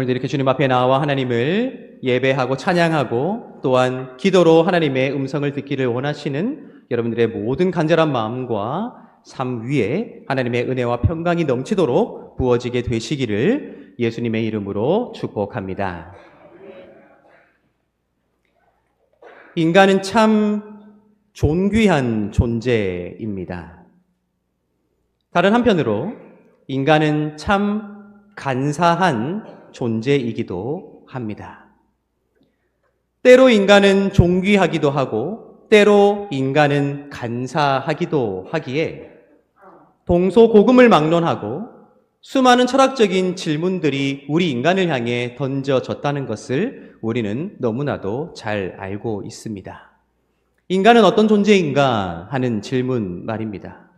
오늘도 이렇게 주님 앞에 나와 하나님을 예배하고 찬양하고 또한 기도로 하나님의 음성을 듣기를 원하시는 여러분들의 모든 간절한 마음과 삶 위에 하나님의 은혜와 평강이 넘치도록 부어지게 되시기를 예수님의 이름으로 축복합니다. 인간은 참 존귀한 존재입니다. 다른 한편으로 인간은 참 간사한 존재이기도 합니다. 때로 인간은 존귀하기도 하고 때로 인간은 간사하기도 하기에 동서고금을 막론하고 수많은 철학적인 질문들이 우리 인간을 향해 던져졌다는 것을 우리는 너무나도 잘 알고 있습니다. 인간은 어떤 존재인가 하는 질문 말입니다.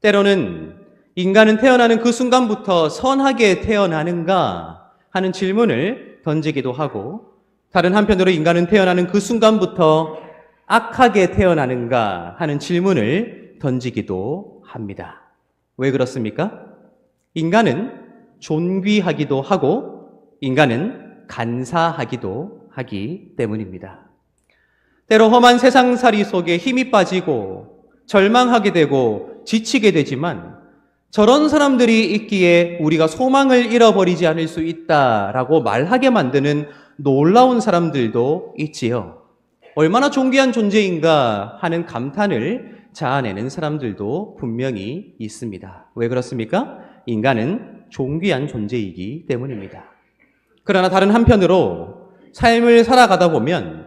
때로는 인간은 태어나는 그 순간부터 선하게 태어나는가 하는 질문을 던지기도 하고, 다른 한편으로 인간은 태어나는 그 순간부터 악하게 태어나는가 하는 질문을 던지기도 합니다. 왜 그렇습니까? 인간은 존귀하기도 하고 인간은 간사하기도 하기 때문입니다. 때로 험한 세상살이 속에 힘이 빠지고 절망하게 되고 지치게 되지만 저런 사람들이 있기에 우리가 소망을 잃어버리지 않을 수 있다라고 말하게 만드는 놀라운 사람들도 있지요. 얼마나 존귀한 존재인가 하는 감탄을 자아내는 사람들도 분명히 있습니다. 왜 그렇습니까? 인간은 존귀한 존재이기 때문입니다. 그러나 다른 한편으로 삶을 살아가다 보면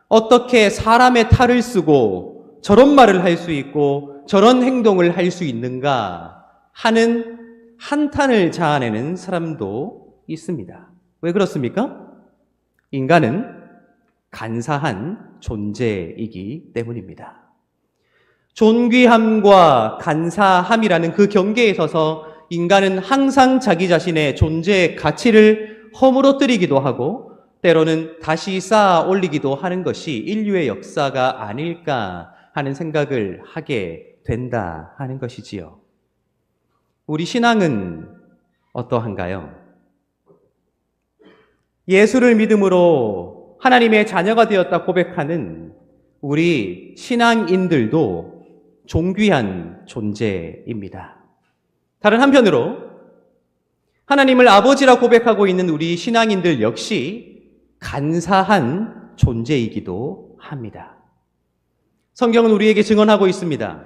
어떻게 사람의 탈을 쓰고 저런 말을 할 수 있고 저런 행동을 할 수 있는가 하는 한탄을 자아내는 사람도 있습니다. 왜 그렇습니까? 인간은 간사한 존재이기 때문입니다. 존귀함과 간사함이라는 그 경계에 서서 인간은 항상 자기 자신의 존재의 가치를 허물어뜨리기도 하고 때로는 다시 쌓아 올리기도 하는 것이 인류의 역사가 아닐까 하는 생각을 하게 된다 하는 것이지요. 우리 신앙은 어떠한가요? 예수를 믿음으로 하나님의 자녀가 되었다 고백하는 우리 신앙인들도 존귀한 존재입니다. 다른 한편으로 하나님을 아버지라 고백하고 있는 우리 신앙인들 역시 간사한 존재이기도 합니다. 성경은 우리에게 증언하고 있습니다.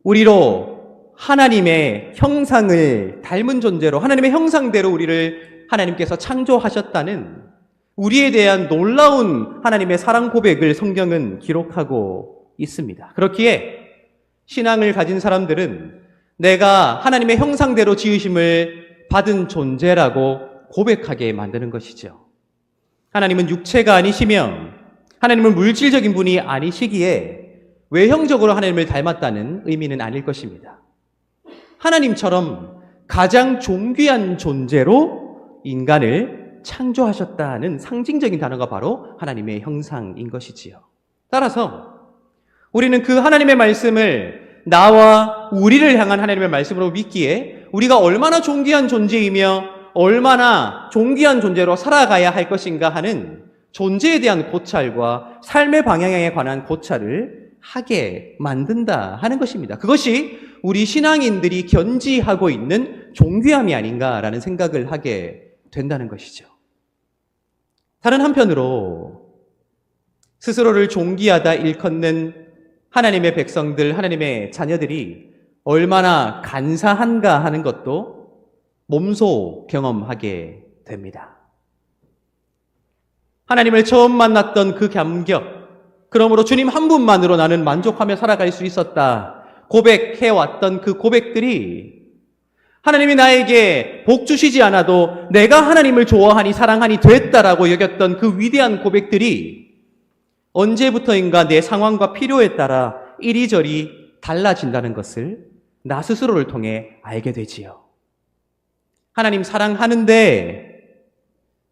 우리로 하나님의 형상을 닮은 존재로 하나님의 형상대로 우리를 하나님께서 창조하셨다는 우리에 대한 놀라운 하나님의 사랑 고백을 성경은 기록하고 있습니다. 그렇기에 신앙을 가진 사람들은 내가 하나님의 형상대로 지으심을 받은 존재라고 고백하게 만드는 것이죠. 하나님은 육체가 아니시며 하나님은 물질적인 분이 아니시기에 외형적으로 하나님을 닮았다는 의미는 아닐 것입니다. 하나님처럼 가장 존귀한 존재로 인간을 창조하셨다는 상징적인 단어가 바로 하나님의 형상인 것이지요. 따라서 우리는 그 하나님의 말씀을 나와 우리를 향한 하나님의 말씀으로 믿기에 우리가 얼마나 존귀한 존재이며 얼마나 존귀한 존재로 살아가야 할 것인가 하는 존재에 대한 고찰과 삶의 방향에 관한 고찰을 하게 만든다 하는 것입니다. 그것이 우리 신앙인들이 견지하고 있는 존귀함이 아닌가라는 생각을 하게 된다는 것이죠. 다른 한편으로 스스로를 존귀하다 일컫는 하나님의 백성들, 하나님의 자녀들이 얼마나 간사한가 하는 것도 몸소 경험하게 됩니다. 하나님을 처음 만났던 그 감격, 그러므로 주님 한 분만으로 나는 만족하며 살아갈 수 있었다 고백해왔던 그 고백들이 하나님이 나에게 복 주시지 않아도 내가 하나님을 좋아하니 사랑하니 됐다라고 여겼던 그 위대한 고백들이 언제부터인가 내 상황과 필요에 따라 이리저리 달라진다는 것을 나 스스로를 통해 알게 되지요. 하나님 사랑하는데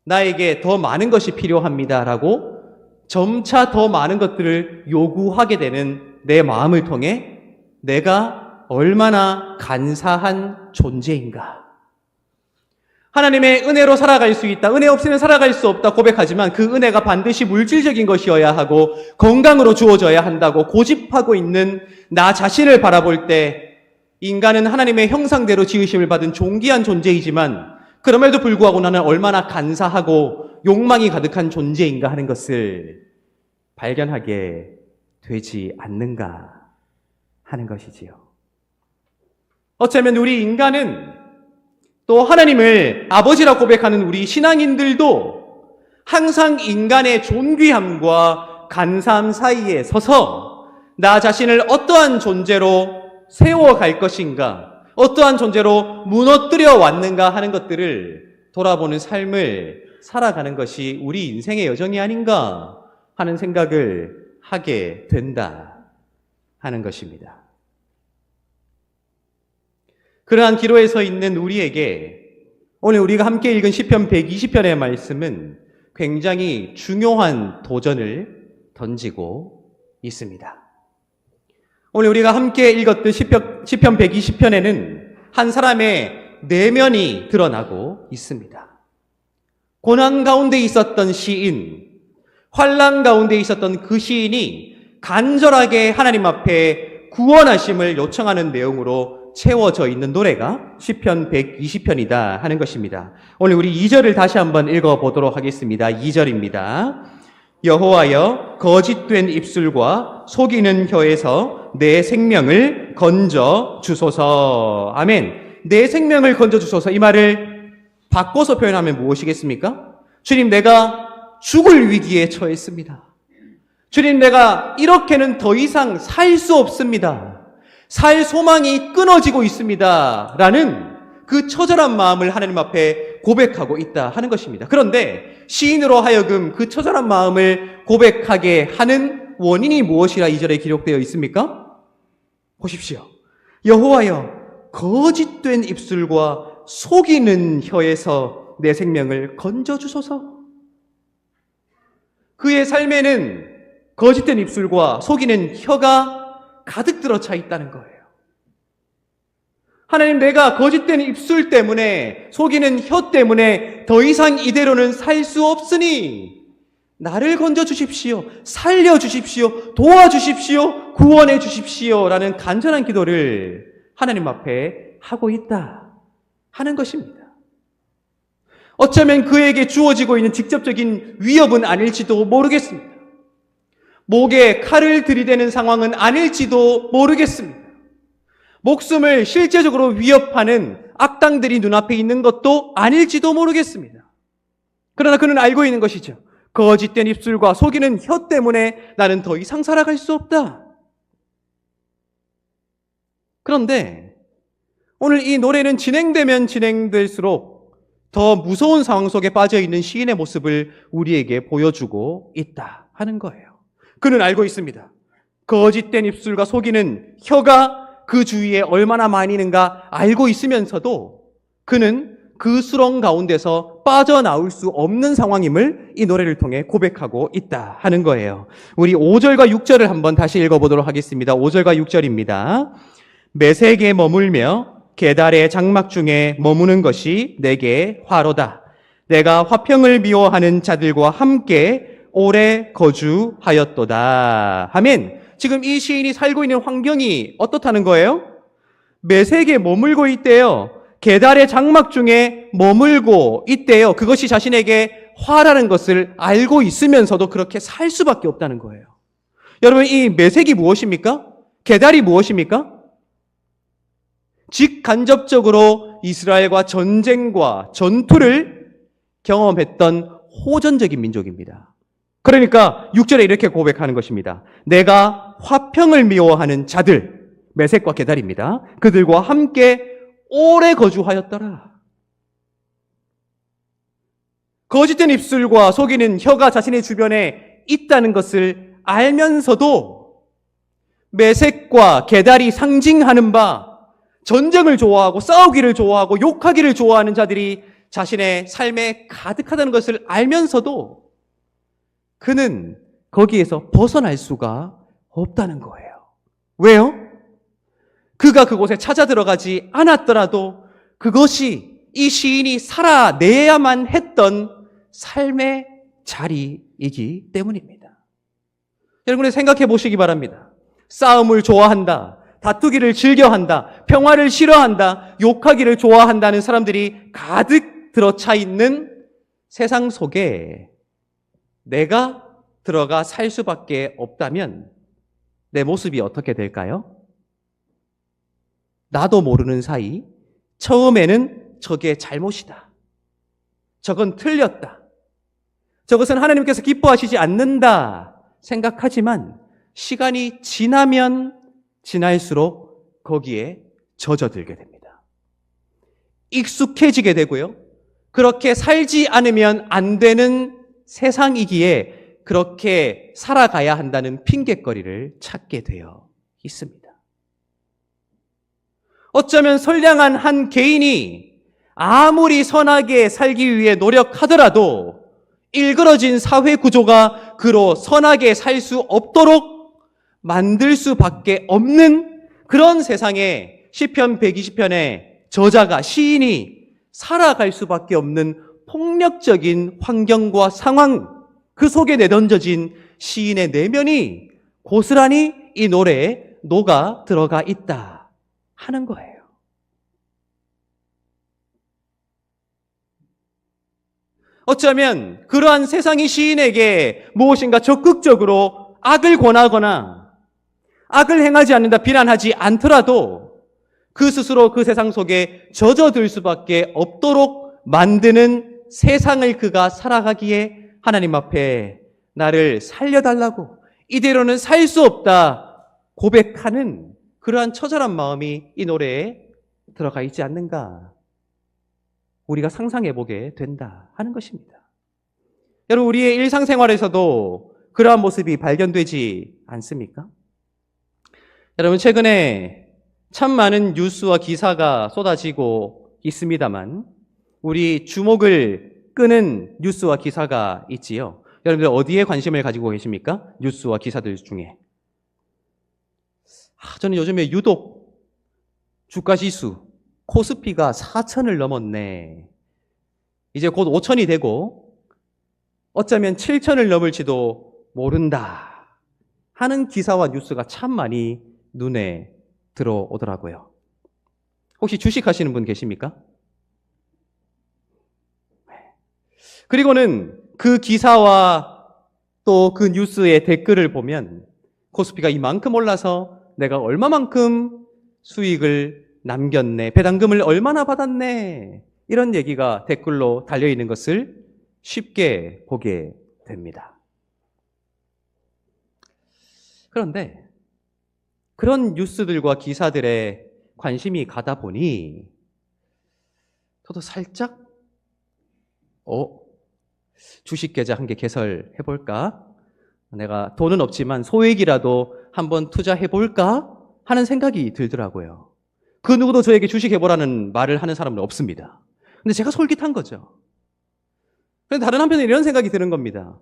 나에게 더 많은 것이 필요합니다라고 점차 더 많은 것들을 요구하게 되는 내 마음을 통해 내가 얼마나 간사한 존재인가. 하나님의 은혜로 살아갈 수 있다, 은혜 없이는 살아갈 수 없다 고백하지만 그 은혜가 반드시 물질적인 것이어야 하고 건강으로 주어져야 한다고 고집하고 있는 나 자신을 바라볼 때 인간은 하나님의 형상대로 지으심을 받은 존귀한 존재이지만 그럼에도 불구하고 나는 얼마나 간사하고 욕망이 가득한 존재인가 하는 것을 발견하게 되지 않는가 하는 것이지요. 어쩌면 우리 인간은 또 하나님을 아버지라 고백하는 우리 신앙인들도 항상 인간의 존귀함과 간사함 사이에 서서 나 자신을 어떠한 존재로 세워갈 것인가, 어떠한 존재로 무너뜨려 왔는가 하는 것들을 돌아보는 삶을 살아가는 것이 우리 인생의 여정이 아닌가 하는 생각을 하게 된다 하는 것입니다. 그러한 기로에 서 있는 우리에게 오늘 우리가 함께 읽은 시편 120편의 말씀은 굉장히 중요한 도전을 던지고 있습니다. 오늘 우리가 함께 읽었던 시편 120편에는 한 사람의 내면이 드러나고 있습니다. 고난 가운데 있었던 시인, 환난 가운데 있었던 그 시인이 간절하게 하나님 앞에 구원하심을 요청하는 내용으로 채워져 있는 노래가 시편 120편이다 하는 것입니다. 오늘 우리 2절을 다시 한번 읽어보도록 하겠습니다. 2절입니다. 여호와여 거짓된 입술과 속이는 혀에서 내 생명을 건져 주소서. 아멘. 내 생명을 건져 주소서. 이 말을 바꿔서 표현하면 무엇이겠습니까? 주님, 내가 죽을 위기에 처했습니다. 주님, 내가 이렇게는 더 이상 살 수 없습니다. 살 소망이 끊어지고 있습니다. 라는 그 처절한 마음을 하나님 앞에 고백하고 있다 하는 것입니다. 그런데 시인으로 하여금 그 처절한 마음을 고백하게 하는 원인이 무엇이라 2절에 기록되어 있습니까? 보십시오. 여호와여 거짓된 입술과 속이는 혀에서 내 생명을 건져주소서. 그의 삶에는 거짓된 입술과 속이는 혀가 가득 들어차 있다는 거예요. 하나님, 내가 거짓된 입술 때문에, 속이는 혀 때문에 더 이상 이대로는 살 수 없으니 나를 건져주십시오. 살려주십시오. 도와주십시오. 구원해 주십시오. 라는 간절한 기도를 하나님 앞에 하고 있다 하는 것입니다. 어쩌면 그에게 주어지고 있는 직접적인 위협은 아닐지도 모르겠습니다. 목에 칼을 들이대는 상황은 아닐지도 모르겠습니다. 목숨을 실제적으로 위협하는 악당들이 눈앞에 있는 것도 아닐지도 모르겠습니다. 그러나 그는 알고 있는 것이죠. 거짓된 입술과 속이는 혀 때문에 나는 더 이상 살아갈 수 없다. 그런데 오늘 이 노래는 진행되면 진행될수록 더 무서운 상황 속에 빠져있는 시인의 모습을 우리에게 보여주고 있다 하는 거예요. 그는 알고 있습니다. 거짓된 입술과 속이는 혀가 그 주위에 얼마나 많이 있는가 알고 있으면서도 그는 그 수렁 가운데서 빠져나올 수 없는 상황임을 이 노래를 통해 고백하고 있다 하는 거예요. 우리 5절과 6절을 한번 다시 읽어보도록 하겠습니다. 5절과 6절입니다. 메색에 머물며 계달의 장막 중에 머무는 것이 내게 화로다. 내가 화평을 미워하는 자들과 함께 오래 거주하였도다. 아멘. 지금 이 시인이 살고 있는 환경이 어떻다는 거예요? 메색에 머물고 있대요. 계달의 장막 중에 머물고 있대요. 그것이 자신에게 화라는 것을 알고 있으면서도 그렇게 살 수밖에 없다는 거예요. 여러분, 이 메색이 무엇입니까? 계달이 무엇입니까? 직간접적으로 이스라엘과 전쟁과 전투를 경험했던 호전적인 민족입니다. 그러니까 6절에 이렇게 고백하는 것입니다. 내가 화평을 미워하는 자들, 메색과 게달입니다. 그들과 함께 오래 거주하였더라. 거짓된 입술과 속이는 혀가 자신의 주변에 있다는 것을 알면서도 메색과 게달이 상징하는 바 전쟁을 좋아하고 싸우기를 좋아하고 욕하기를 좋아하는 자들이 자신의 삶에 가득하다는 것을 알면서도 그는 거기에서 벗어날 수가 없다는 거예요. 왜요? 그가 그곳에 찾아 들어가지 않았더라도 그것이 이 시인이 살아내야만 했던 삶의 자리이기 때문입니다. 여러분이 생각해 보시기 바랍니다. 싸움을 좋아한다, 다투기를 즐겨한다, 평화를 싫어한다, 욕하기를 좋아한다는 사람들이 가득 들어차 있는 세상 속에 내가 들어가 살 수밖에 없다면 내 모습이 어떻게 될까요? 나도 모르는 사이 처음에는 저게 잘못이다, 저건 틀렸다, 저것은 하나님께서 기뻐하시지 않는다 생각하지만 시간이 지나면 지날수록 거기에 젖어들게 됩니다. 익숙해지게 되고요. 그렇게 살지 않으면 안 되는 세상이기에 그렇게 살아가야 한다는 핑곗거리를 찾게 되어 있습니다. 어쩌면 선량한 한 개인이 아무리 선하게 살기 위해 노력하더라도 일그러진 사회 구조가 그로 선하게 살 수 없도록 만들 수밖에 없는 그런 세상에 시편 120편의 저자가, 시인이 살아갈 수밖에 없는 폭력적인 환경과 상황, 그 속에 내던져진 시인의 내면이 고스란히 이 노래에 녹아 들어가 있다 하는 거예요. 어쩌면 그러한 세상이 시인에게 무엇인가 적극적으로 악을 권하거나 악을 행하지 않는다 비난하지 않더라도 그 스스로 그 세상 속에 젖어들 수밖에 없도록 만드는 세상을 그가 살아가기에 하나님 앞에 나를 살려달라고, 이대로는 살 수 없다 고백하는 그러한 처절한 마음이 이 노래에 들어가 있지 않는가 우리가 상상해보게 된다 하는 것입니다. 여러분, 우리의 일상생활에서도 그러한 모습이 발견되지 않습니까? 여러분, 최근에 참 많은 뉴스와 기사가 쏟아지고 있습니다만 우리 주목을 끄는 뉴스와 기사가 있지요. 여러분들 어디에 관심을 가지고 계십니까? 뉴스와 기사들 중에. 저는 요즘에 유독 주가지수 코스피가 4,000을 넘었네, 이제 곧 5,000이 되고 어쩌면 7,000을 넘을지도 모른다 하는 기사와 뉴스가 참 많이 눈에 들어오더라고요. 혹시 주식하시는 분 계십니까? 그리고는 그 기사와 또 그 뉴스의 댓글을 보면 코스피가 이만큼 올라서 내가 얼마만큼 수익을 남겼네, 배당금을 얼마나 받았네, 이런 얘기가 댓글로 달려있는 것을 쉽게 보게 됩니다. 그런데 그런 뉴스들과 기사들에 관심이 가다 보니 저도 살짝 주식 계좌 한 개 개설해볼까? 내가 돈은 없지만 소액이라도 한번 투자해볼까? 하는 생각이 들더라고요. 그 누구도 저에게 주식 해보라는 말을 하는 사람은 없습니다. 근데 제가 솔깃한 거죠. 그런데 다른 한편에 이런 생각이 드는 겁니다.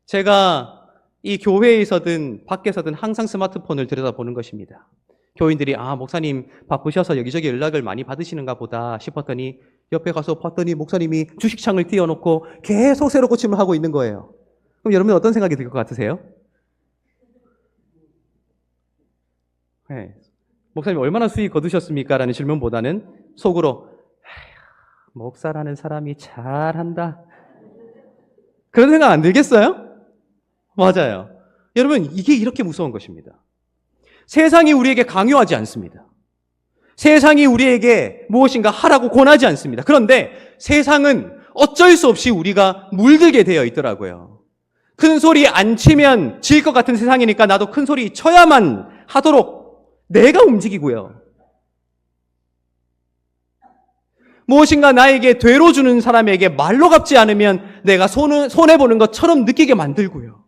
제가 이 교회에서든 밖에서든 항상 스마트폰을 들여다보는 것입니다. 교인들이 목사님 바쁘셔서 여기저기 연락을 많이 받으시는가 보다 싶었더니 옆에 가서 봤더니 목사님이 주식창을 띄워놓고 계속 새로 고침을 하고 있는 거예요. 그럼 여러분 어떤 생각이 들 것 같으세요? 네. 목사님 얼마나 수익 거두셨습니까? 라는 질문보다는 속으로 목사라는 사람이 잘한다, 그런 생각 안 들겠어요? 맞아요. 여러분, 이게 이렇게 무서운 것입니다. 세상이 우리에게 강요하지 않습니다. 세상이 우리에게 무엇인가 하라고 권하지 않습니다. 그런데 세상은 어쩔 수 없이 우리가 물들게 되어 있더라고요. 큰 소리 안 치면 질 것 같은 세상이니까 나도 큰 소리 쳐야만 하도록 내가 움직이고요. 무엇인가 나에게 되로 주는 사람에게 말로 갚지 않으면 내가 손해보는 것처럼 느끼게 만들고요.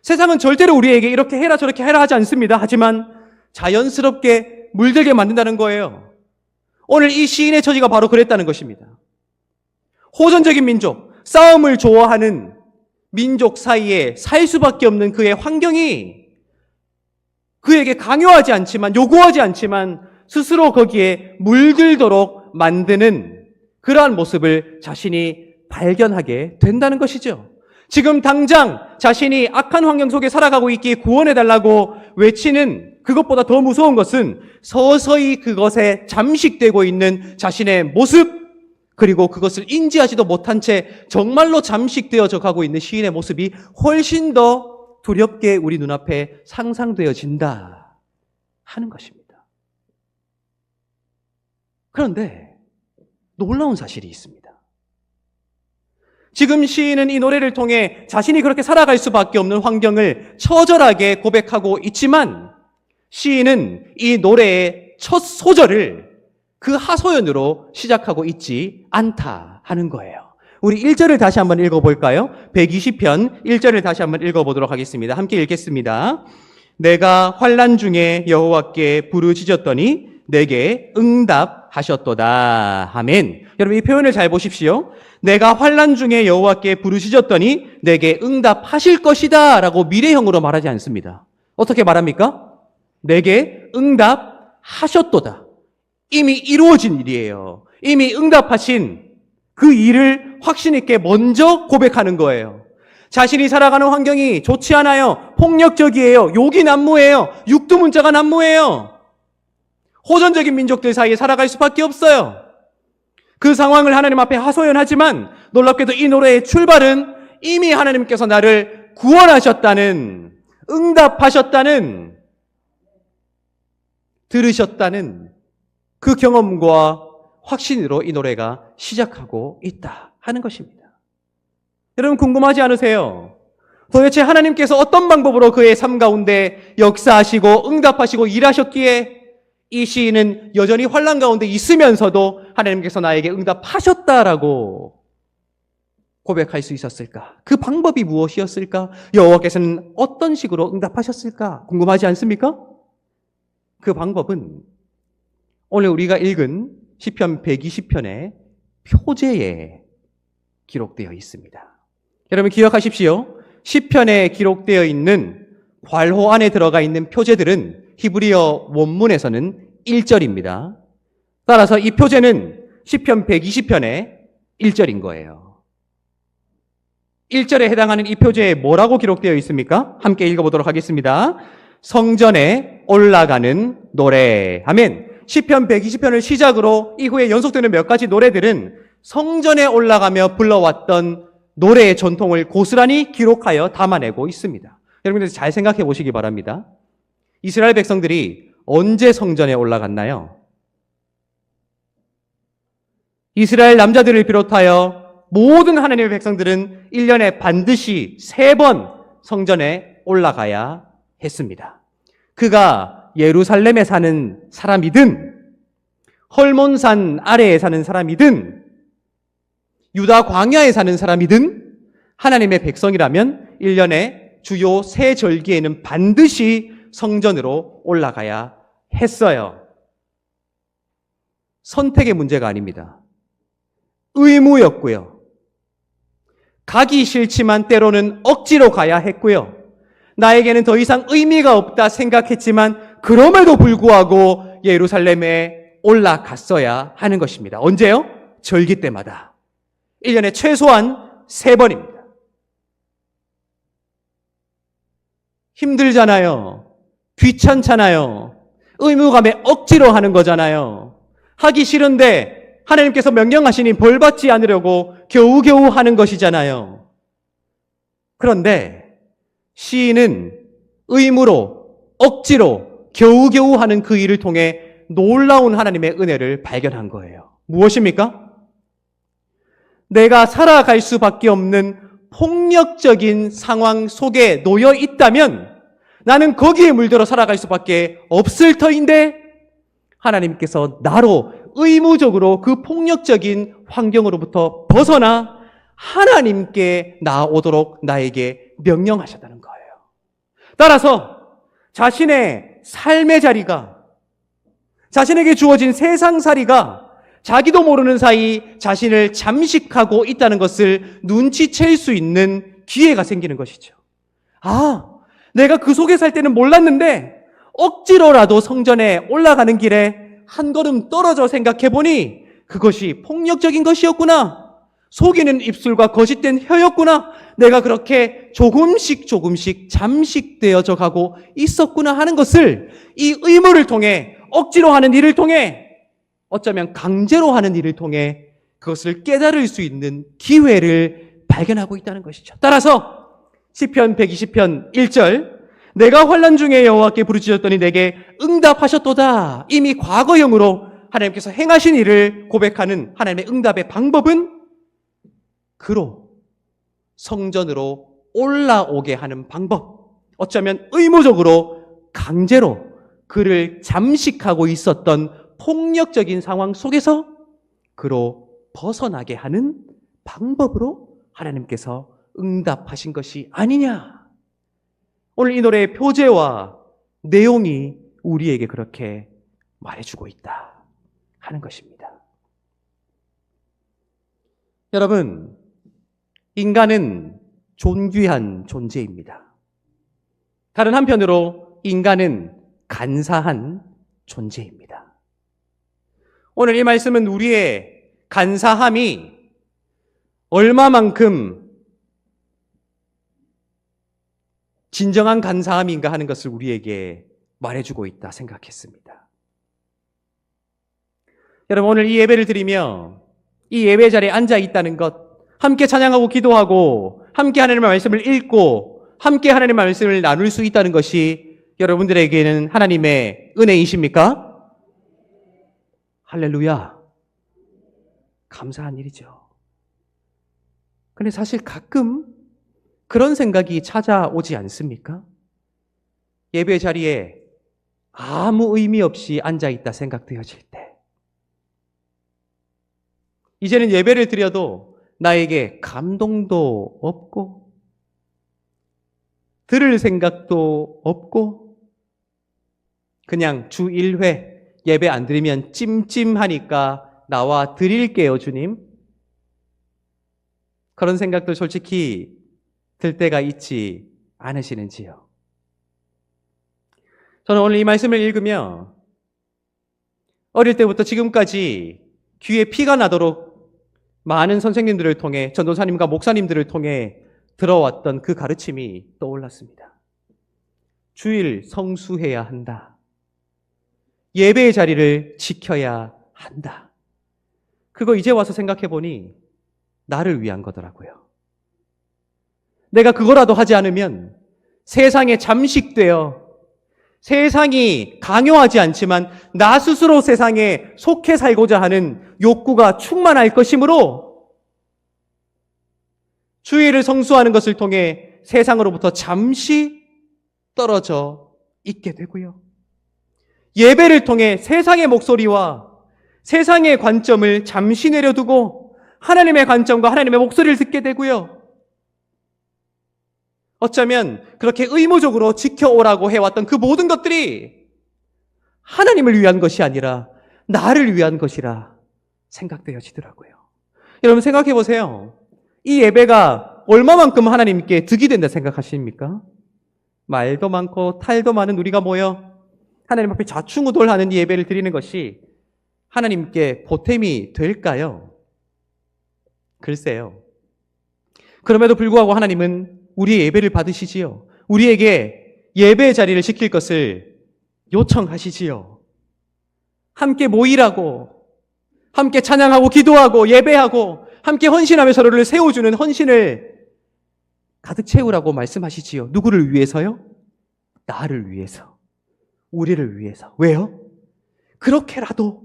세상은 절대로 우리에게 이렇게 해라 저렇게 해라 하지 않습니다. 하지만 자연스럽게 물들게 만든다는 거예요. 오늘 이 시인의 처지가 바로 그랬다는 것입니다. 호전적인 민족, 싸움을 좋아하는 민족 사이에 살 수밖에 없는 그의 환경이 그에게 강요하지 않지만, 요구하지 않지만 스스로 거기에 물들도록 만드는 그러한 모습을 자신이 발견하게 된다는 것이죠. 지금 당장 자신이 악한 환경 속에 살아가고 있기에 구원해달라고 외치는 그것보다 더 무서운 것은 서서히 그것에 잠식되고 있는 자신의 모습, 그리고 그것을 인지하지도 못한 채 정말로 잠식되어져 가고 있는 시인의 모습이 훨씬 더 두렵게 우리 눈앞에 상상되어진다 하는 것입니다. 그런데 놀라운 사실이 있습니다. 지금 시인은 이 노래를 통해 자신이 그렇게 살아갈 수밖에 없는 환경을 처절하게 고백하고 있지만 시인은 이 노래의 첫 소절을 그 하소연으로 시작하고 있지 않다 하는 거예요. 우리 1절을 다시 한번 읽어볼까요? 120편 1절을 다시 한번 읽어보도록 하겠습니다. 함께 읽겠습니다. 내가 환난 중에 여호와께 부르짖었더니 내게 응답하셨도다. 아멘. 여러분 이 표현을 잘 보십시오. 내가 환난 중에 여호와께 부르짖었더니 내게 응답하실 것이다 라고 미래형으로 말하지 않습니다. 어떻게 말합니까? 내게 응답하셨도다. 이미 이루어진 일이에요. 이미 응답하신 그 일을 확신 있게 먼저 고백하는 거예요. 자신이 살아가는 환경이 좋지 않아요. 폭력적이에요. 욕이 난무해요. 육두문자가 난무해요. 호전적인 민족들 사이에 살아갈 수밖에 없어요. 그 상황을 하나님 앞에 하소연하지만 놀랍게도 이 노래의 출발은 이미 하나님께서 나를 구원하셨다는, 응답하셨다는, 들으셨다는 그 경험과 확신으로 이 노래가 시작하고 있다 하는 것입니다. 여러분 궁금하지 않으세요? 도대체 하나님께서 어떤 방법으로 그의 삶 가운데 역사하시고 응답하시고 일하셨기에 이 시인은 여전히 환난 가운데 있으면서도 하나님께서 나에게 응답하셨다라고 고백할 수 있었을까? 그 방법이 무엇이었을까? 여호와께서는 어떤 식으로 응답하셨을까? 궁금하지 않습니까? 그 방법은 오늘 우리가 읽은 시편 120편의 표제에 기록되어 있습니다. 여러분 기억하십시오. 시편에 기록되어 있는 괄호 안에 들어가 있는 표제들은 히브리어 원문에서는 1절입니다. 따라서 이 표제는 시편 120편의 1절인 거예요. 1절에 해당하는 이 표제에 뭐라고 기록되어 있습니까? 함께 읽어보도록 하겠습니다. 성전에 올라가는 노래. 아멘. 시편 120편을 시작으로 이후에 연속되는 몇 가지 노래들은 성전에 올라가며 불러왔던 노래의 전통을 고스란히 기록하여 담아내고 있습니다. 여러분들 잘 생각해 보시기 바랍니다. 이스라엘 백성들이 언제 성전에 올라갔나요? 이스라엘 남자들을 비롯하여 모든 하나님의 백성들은 1년에 반드시 3번 성전에 올라가야 했습니다. 그가 예루살렘에 사는 사람이든 헐몬산 아래에 사는 사람이든 유다 광야에 사는 사람이든 하나님의 백성이라면 1년에 주요 3절기에는 반드시 성전으로 올라가야 했어요. 선택의 문제가 아닙니다. 의무였고요. 가기 싫지만 때로는 억지로 가야 했고요. 나에게는 더 이상 의미가 없다 생각했지만 그럼에도 불구하고 예루살렘에 올라갔어야 하는 것입니다. 언제요? 절기 때마다. 1년에 최소한 3번입니다. 힘들잖아요. 귀찮잖아요. 의무감에 억지로 하는 거잖아요. 하기 싫은데 하나님께서 명령하시니 벌받지 않으려고 겨우겨우 하는 것이잖아요. 그런데 시인은 의무로, 억지로, 겨우겨우 하는 그 일을 통해 놀라운 하나님의 은혜를 발견한 거예요. 무엇입니까? 내가 살아갈 수밖에 없는 폭력적인 상황 속에 놓여 있다면 나는 거기에 물들어 살아갈 수밖에 없을 터인데 하나님께서 나로 의무적으로 그 폭력적인 환경으로부터 벗어나 하나님께 나아오도록 나에게 명령하셨다는 거예요. 따라서 자신의 삶의 자리가, 자신에게 주어진 세상살이가 자기도 모르는 사이 자신을 잠식하고 있다는 것을 눈치챌 수 있는 기회가 생기는 것이죠. 아, 내가 그 속에 살 때는 몰랐는데 억지로라도 성전에 올라가는 길에 한 걸음 떨어져 생각해보니 그것이 폭력적인 것이었구나. 속이는 입술과 거짓된 혀였구나. 내가 그렇게 조금씩 잠식되어져 가고 있었구나 하는 것을 이 의무를 통해, 억지로 하는 일을 통해, 어쩌면 강제로 하는 일을 통해 그것을 깨달을 수 있는 기회를 발견하고 있다는 것이죠. 따라서 시편 120편 1절, 내가 환난 중에 여호와께 부르짖었더니 내게 응답하셨도다. 이미 과거형으로 하나님께서 행하신 일을 고백하는 하나님의 응답의 방법은 그로 성전으로 올라오게 하는 방법. 어쩌면 의무적으로 강제로 그를 잠식하고 있었던 폭력적인 상황 속에서 그로 벗어나게 하는 방법으로 하나님께서 응답하신 것이 아니냐. 오늘 이 노래의 표제와 내용이 우리에게 그렇게 말해주고 있다 하는 것입니다. 여러분, 인간은 존귀한 존재입니다. 다른 한편으로 인간은 간사한 존재입니다. 오늘 이 말씀은 우리의 간사함이 얼마만큼 진정한 간사함인가 하는 것을 우리에게 말해주고 있다 생각했습니다. 여러분, 오늘 이 예배를 드리며 이 예배 자리에 앉아 있다는 것, 함께 찬양하고 기도하고 함께 하나님의 말씀을 읽고 함께 하나님의 말씀을 나눌 수 있다는 것이 여러분들에게는 하나님의 은혜이십니까? 할렐루야. 감사한 일이죠. 근데 사실 가끔 그런 생각이 찾아오지 않습니까? 예배 자리에 아무 의미 없이 앉아있다 생각되어질 때, 이제는 예배를 드려도 나에게 감동도 없고 들을 생각도 없고 그냥 주 1회 예배 안 드리면 찜찜하니까 나와 드릴게요 주님, 그런 생각도 솔직히 들 때가 있지 않으시는지요? 저는 오늘 이 말씀을 읽으며 어릴 때부터 지금까지 귀에 피가 나도록 많은 선생님들을 통해, 전도사님과 목사님들을 통해 들어왔던 그 가르침이 떠올랐습니다. 주일 성수해야 한다. 예배의 자리를 지켜야 한다. 그거 이제 와서 생각해 보니 나를 위한 거더라고요. 내가 그거라도 하지 않으면 세상에 잠식되어, 세상이 강요하지 않지만 나 스스로 세상에 속해 살고자 하는 욕구가 충만할 것이므로 주일을 성수하는 것을 통해 세상으로부터 잠시 떨어져 있게 되고요. 예배를 통해 세상의 목소리와 세상의 관점을 잠시 내려두고 하나님의 관점과 하나님의 목소리를 듣게 되고요. 어쩌면 그렇게 의무적으로 지켜오라고 해왔던 그 모든 것들이 하나님을 위한 것이 아니라 나를 위한 것이라 생각되어지더라고요. 여러분 생각해 보세요. 이 예배가 얼마만큼 하나님께 득이 된다 생각하십니까? 말도 많고 탈도 많은 우리가 모여 하나님 앞에 좌충우돌하는 이 예배를 드리는 것이 하나님께 보탬이 될까요? 글쎄요. 그럼에도 불구하고 하나님은 우리의 예배를 받으시지요. 우리에게 예배의 자리를 지킬 것을 요청하시지요. 함께 모이라고, 함께 찬양하고 기도하고 예배하고 함께 헌신하며 서로를 세워주는 헌신을 가득 채우라고 말씀하시지요. 누구를 위해서요? 나를 위해서, 우리를 위해서. 왜요? 그렇게라도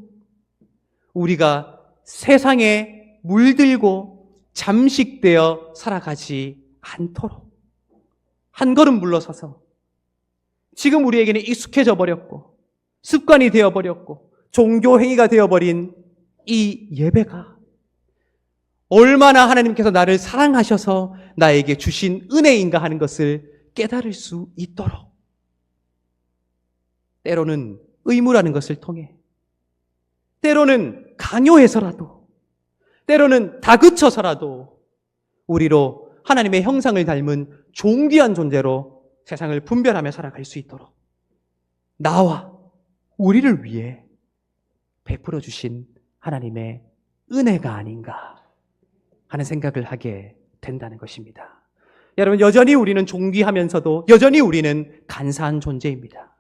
우리가 세상에 물들고 잠식되어 살아가지 않도록 한 걸음 물러서서, 지금 우리에게는 익숙해져 버렸고 습관이 되어버렸고 종교 행위가 되어버린 이 예배가 얼마나 하나님께서 나를 사랑하셔서 나에게 주신 은혜인가 하는 것을 깨달을 수 있도록, 때로는 의무라는 것을 통해, 때로는 강요해서라도, 때로는 다그쳐서라도 우리로 하나님의 형상을 닮은 존귀한 존재로 세상을 분별하며 살아갈 수 있도록 나와 우리를 위해 베풀어 주신 하나님의 은혜가 아닌가 하는 생각을 하게 된다는 것입니다. 여러분, 여전히 우리는 존귀하면서도 여전히 우리는 간사한 존재입니다.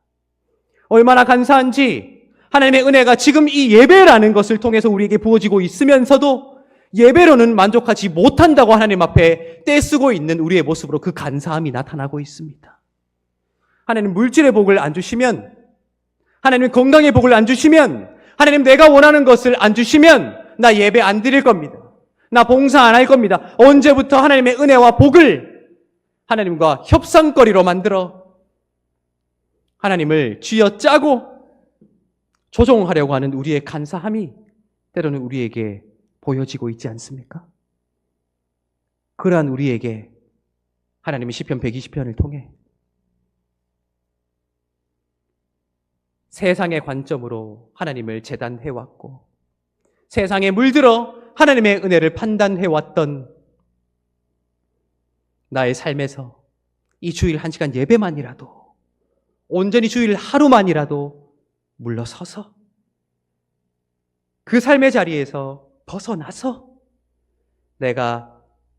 얼마나 간사한지 하나님의 은혜가 지금 이 예배라는 것을 통해서 우리에게 부어지고 있으면서도 예배로는 만족하지 못한다고 하나님 앞에 떼쓰고 있는 우리의 모습으로 그 간사함이 나타나고 있습니다. 하나님 물질의 복을 안 주시면, 하나님 건강의 복을 안 주시면, 하나님 내가 원하는 것을 안 주시면 나 예배 안 드릴 겁니다. 나 봉사 안 할 겁니다. 언제부터 하나님의 은혜와 복을 하나님과 협상거리로 만들어 하나님을 쥐어짜고 조종하려고 하는 우리의 간사함이 때로는 우리에게 보여지고 있지 않습니까? 그러한 우리에게 하나님이 시편 120편을 통해 세상의 관점으로 하나님을 재단해왔고 세상에 물들어 하나님의 은혜를 판단해왔던 나의 삶에서 이 주일 1시간 예배만이라도 온전히 주일 하루만이라도 물러서서 그 삶의 자리에서 벗어나서 내가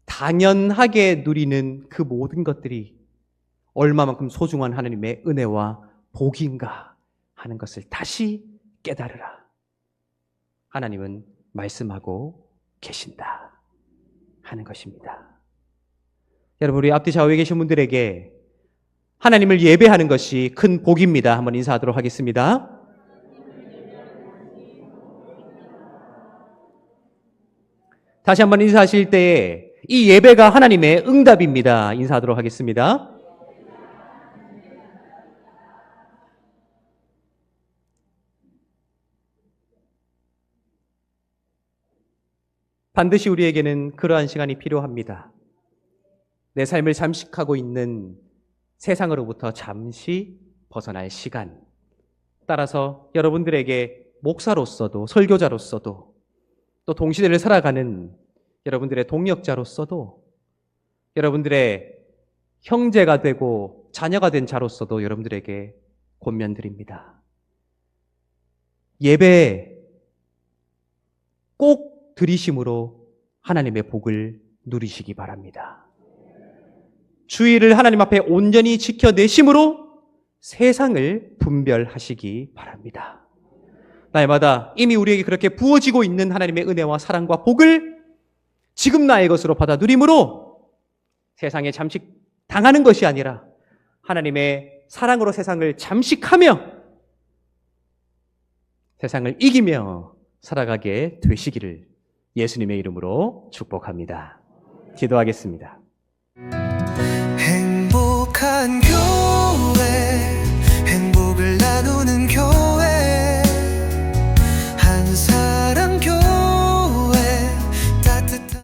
당연하게 누리는 그 모든 것들이 얼마만큼 소중한 하나님의 은혜와 복인가 하는 것을 다시 깨달으라. 하나님은 말씀하고 계신다 하는 것입니다. 여러분, 우리 앞뒤 좌우에 계신 분들에게 하나님을 예배하는 것이 큰 복입니다. 한번 인사하도록 하겠습니다. 다시 한번 인사하실 때에 이 예배가 하나님의 응답입니다. 인사하도록 하겠습니다. 반드시 우리에게는 그러한 시간이 필요합니다. 내 삶을 잠식하고 있는 세상으로부터 잠시 벗어날 시간. 따라서 여러분들에게 목사로서도 설교자로서도 또 동시대를 살아가는 여러분들의 동역자로서도 여러분들의 형제가 되고 자녀가 된 자로서도 여러분들에게 권면드립니다. 예배 꼭 드리심으로 하나님의 복을 누리시기 바랍니다. 주의를 하나님 앞에 온전히 지켜내심으로 세상을 분별하시기 바랍니다. 날마다 이미 우리에게 그렇게 부어지고 있는 하나님의 은혜와 사랑과 복을 지금 나의 것으로 받아 누림으로 세상에 잠식당하는 것이 아니라 하나님의 사랑으로 세상을 잠식하며 세상을 이기며 살아가게 되시기를 예수님의 이름으로 축복합니다. 기도하겠습니다.